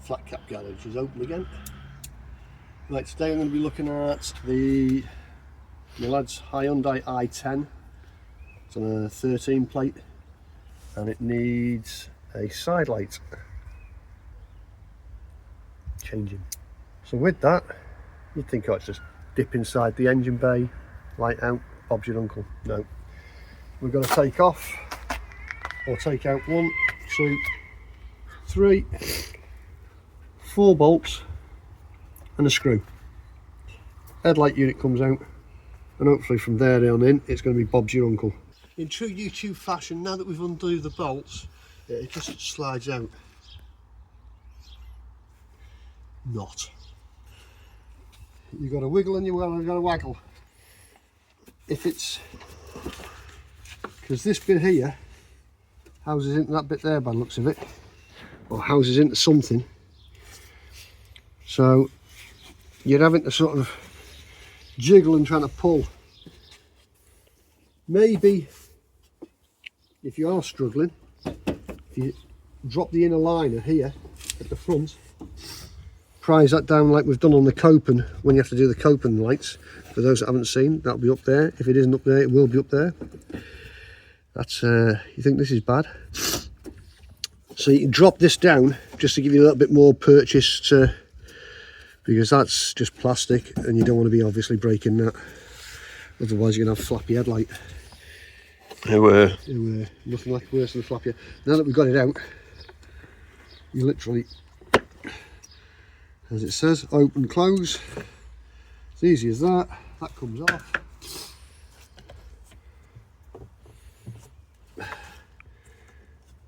Flatcap garage is open again. Right, today I'm going to be looking at my lad's Hyundai I10. It's on a 13 plate and it needs a side light changing. So with that, you'd think, oh, it's just dip inside the engine bay, light out, Bob's your uncle. No, we're going to take off or take out 1, 2, 3, 4 bolts and a screw. Headlight unit comes out, and hopefully from there on in it's going to be Bob's your uncle. In true YouTube fashion, now that we've undone the bolts, it just slides out. Not. You've got to wiggle and you've got to waggle. If it's, because this bit here houses into that bit there by the looks of it, or houses into something, so you're having to sort of jiggle and trying to pull. Maybe if you are struggling, if you drop the inner liner here at the front, prise that down like we've done on the Copen when you have to do the Copen lights. For those that haven't seen, that'll be up there. If it isn't up there, it will be up there. That's you think this is bad, so you can drop this down just to give you a little bit more purchase to, because that's just plastic and you don't want to be obviously breaking that, otherwise you're going to have flappy headlight. Nothing like worse than a flappy. Now that we've got it out, you literally, as it says, open, close. It's easy as that. That comes off.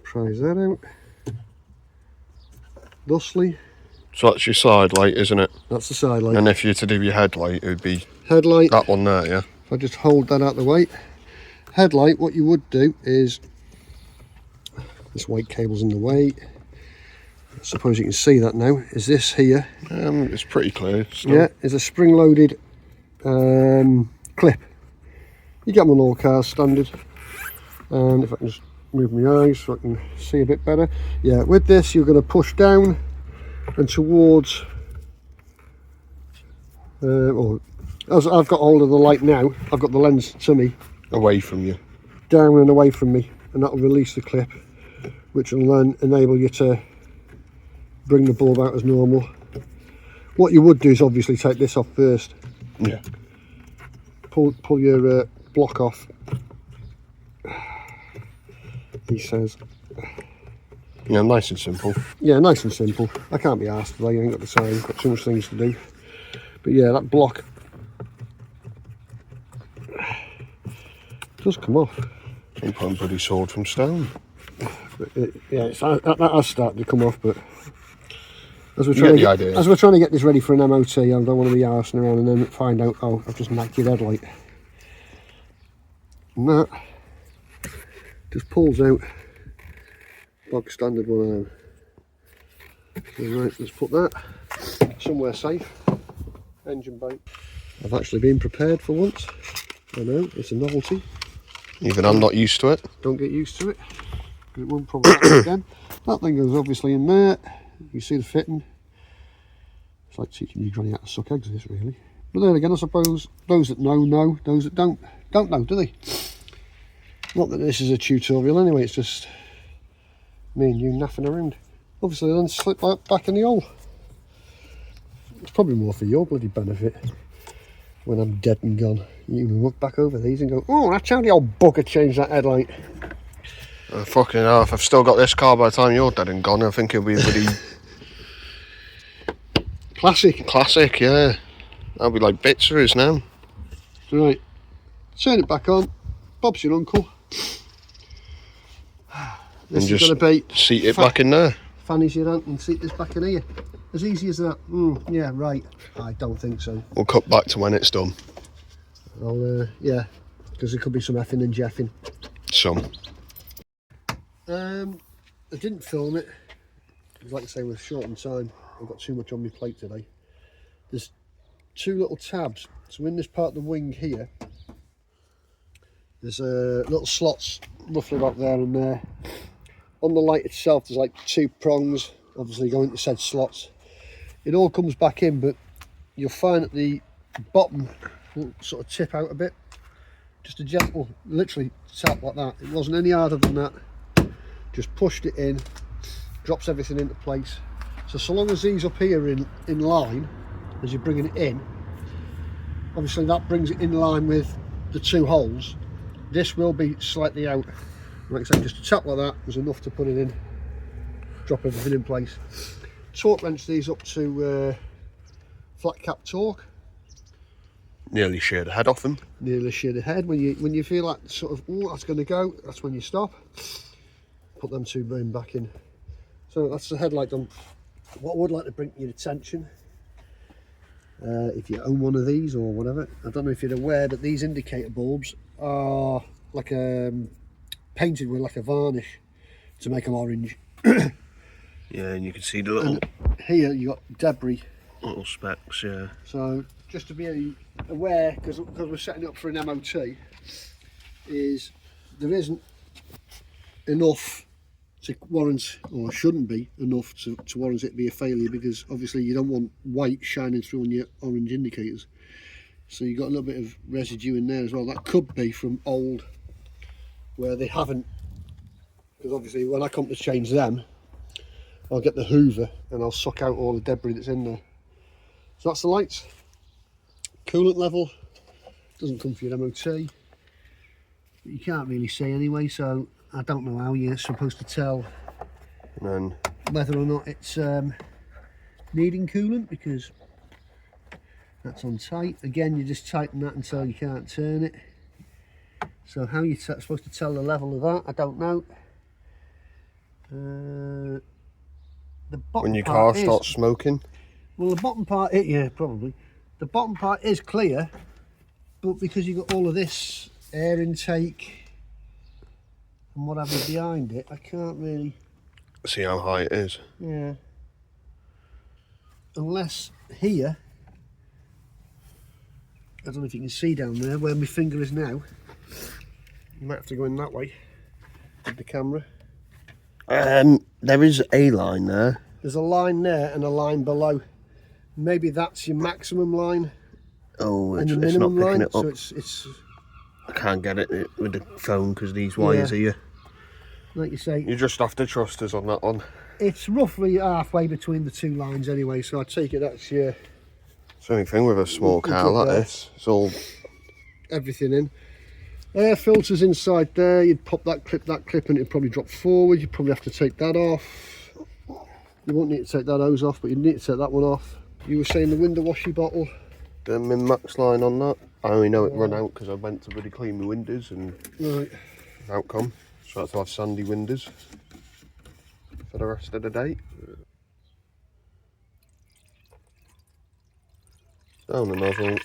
Prise that out. Thusly. So that's your side light, isn't it? That's the side light. And if you're to do your headlight, it would be headlight. That one there, yeah? If I just hold that out of the way. Headlight, what you would do is, this white cable's in the way. I suppose you can see that now. Is this here? It's pretty clear still. Yeah, is a spring-loaded clip. You get them on all cars standard. And if I can just move my eyes so I can see a bit better. Yeah, with this you're going to push down and towards, as I've got hold of the light now, I've got the lens to me. Away from you. Down and away from me, and that'll release the clip, which will then enable you to bring the bulb out as normal. What you would do is obviously take this off first. Yeah. Pull your block off. He says. Yeah, nice and simple. Yeah, nice and simple. I can't be asked today, I ain't got the time, got too much things to do. But yeah, that block does come off. I'm putting bloody sword from stone. Yeah, that has started to come off, but as we're trying to get this ready for an MOT, I don't want to be arsing around and then find out, oh, I've just knocked your headlight. And that just pulls out. Bog standard one. So right, let's put that somewhere safe. Engine bay. I've actually been prepared for once. I know, it's a novelty. Even I'm not used to it. Don't get used to it, because it won't probably happen again. That thing goes obviously in there. You see the fitting. It's like teaching your granny how to suck eggs, this really. But then again, I suppose those that know, those that don't know, do they? Not that this is a tutorial anyway, it's just me and you naffing around. Obviously then slip that back in the hole. It's probably more for your bloody benefit when I'm dead and gone. You can look back over these and go, oh, that's how the old bugger changed that headlight. Fucking hell, if I've still got this car by the time you're dead and gone, I think it'll be bloody classic, yeah. That'll be like bits of us now. Right, turn it back on. Bob's your uncle. This is going to be seat it back in there. Fanny's your aunt and seat this back in here. As easy as that. Yeah, right. I don't think so. We'll cut back to when it's done. Yeah, because there could be some effing and jeffing. Some. I didn't film it. Like I say, we're short on time. I've got too much on my plate today. There's 2 little tabs. So in this part of the wing here, there's little slots roughly about there and there. On the light itself, there's like 2 prongs obviously go into said slots. It all comes back in, but you'll find that the bottom will sort of tip out a bit. Just a gentle, literally tap like that. It wasn't any harder than that. Just pushed it in, drops everything into place. So long as these up here in line, as you're bringing it in, obviously that brings it in line with the two holes. This will be slightly out. Like I said, just a tap like that was enough to put it in, drop everything in place. Torque wrench these up to Flatcap torque. Nearly sheared the head off them. Nearly shear the head. When you feel like sort of, oh, that's going to go, that's when you stop. Put them two burn back in. So that's the headlight done. What I would like to bring to your attention, if you own one of these or whatever, I don't know if you're aware, but these indicator bulbs are like painted with like a varnish to make them orange. Yeah, and you can see the little... And here you got debris. Little specks, yeah. So just to be aware, because we're setting it up for an MOT, is there isn't enough to warrant, or shouldn't be enough to warrant it to be a failure, because obviously you don't want white shining through on your orange indicators. So you've got a little bit of residue in there as well. That could be from old, where they haven't, because obviously when I come to change them, I'll get the hoover and I'll suck out all the debris that's in there. So that's the lights. Coolant level doesn't come for your MOT, but you can't really see anyway, so I don't know how you're supposed to tell whether or not it's needing coolant, because that's on tight. Again, you just tighten that until you can't turn it. So how you're supposed to tell the level of that, I don't know. The bottom when your part car starts smoking? Well, the bottom part, yeah, probably. The bottom part is clear, but because you've got all of this air intake and what have you behind it, I can't really see how high it is. Yeah. Unless here, I don't know if you can see down there where my finger is now. You might have to go in that way with the camera. There is a line there. There's a line there and a line below. Maybe that's your maximum line. Oh, and it's, your minimum not picking line. it up. So it's. I can't get it with the phone because these wires here. Like you say, you just have to trust us on that one. It's roughly halfway between the two lines anyway, so I take it that's your... It's the only thing with a small car like this. It's all... everything in. Air filters inside there, you'd pop that clip and it'd probably drop forward. You'd probably have to take that off. You won't need to take that hose off, but you'd need to take that one off. You were saying the window washy bottle. The min-max line on that. I only know it run out because I went to really clean my windows and outcome. So I had to have sandy windows for the rest of the day. Down the nozzle.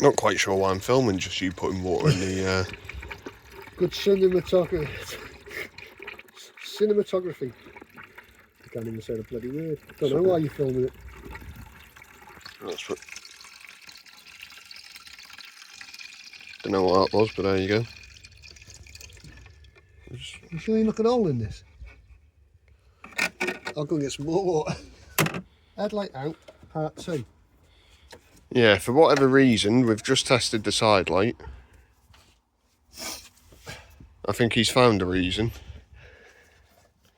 Not quite sure why I'm filming, just you putting water in the... Good cinematography. Cinematography. I can't even say the bloody word. Don't know why you're filming it. That's what... Don't know what that was, but there you go. You sure you look at all in this? I'll go and get some more water. Headlight out, part 2. Yeah, for whatever reason, we've just tested the side light. I think he's found a reason.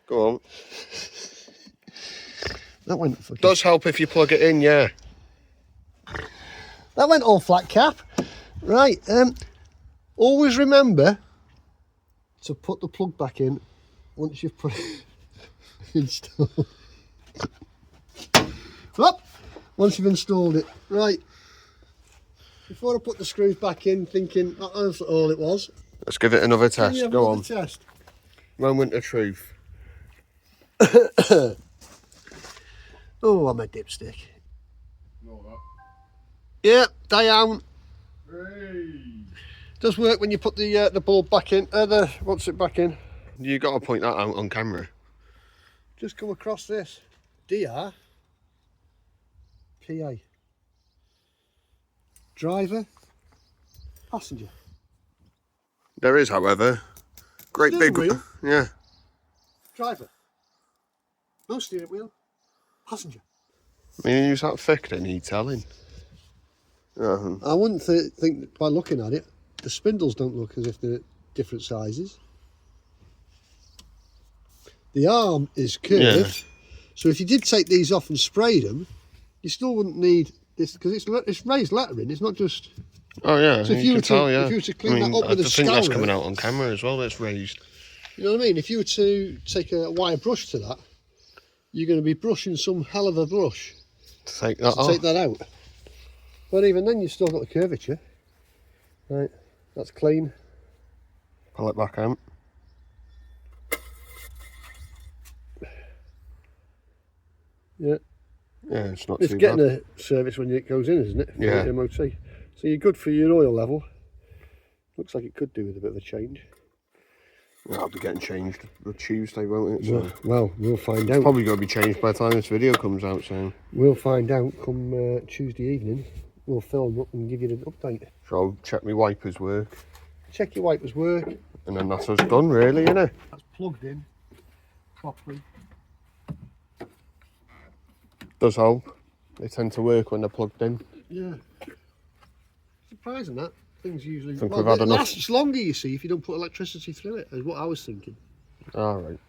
Go on. That went fucking... Does help if you plug it in, yeah. That went all flat cap. Right, always remember to put the plug back in once you've put it installed. Up, once you've installed it. Right, before I put the screws back in, thinking that's all it was. Let's give it another test. Go on. Test. Moment of truth. Oh, I'm a dipstick. Yep, down. Hey. Does work when you put the bulb back in. What's it back in? You got to point that out on camera. Just come across this. DR. PA. Driver, passenger. There is, however, great Steering big wheel. Yeah. Driver. No steering wheel. Passenger. I mean, use that thick then, you telling. I wouldn't think that by looking at it, the spindles don't look as if they're different sizes. The arm is curved, so if you did take these off and sprayed them, you still wouldn't need this, because it's raised lettering. It's not just. Oh yeah, So if you were to tell, if you were to clean that up with a I think that's scourer, coming out on camera as well. That's raised. You know what I mean? If you were to take a wire brush to that, you're going to be brushing some hell of a brush To take that off. take that out. But even then, you've still got the curvature. Right, that's clean. Pull it back out. Yeah. Yeah, it's not It's too getting bad. a service when it goes in, isn't it? For Yeah. the MOT. So you're good for your oil level. Looks like it could do with a bit of a change. Yeah, I'll be getting changed the Tuesday, won't it? So Well, we'll find out. probably going to be changed by the time this video comes out, so. We'll find out come Tuesday evening. We'll film up and give you an update. So I'll check my wipers work. Check your wipers work. And then that's us done, really, innit? That's plugged in properly. Does help. They tend to work when they're plugged in. Yeah. Surprising that. Things usually. Think Well, we've had it enough. lasts longer, you see, if you don't put electricity through it, is what I was thinking. Alright.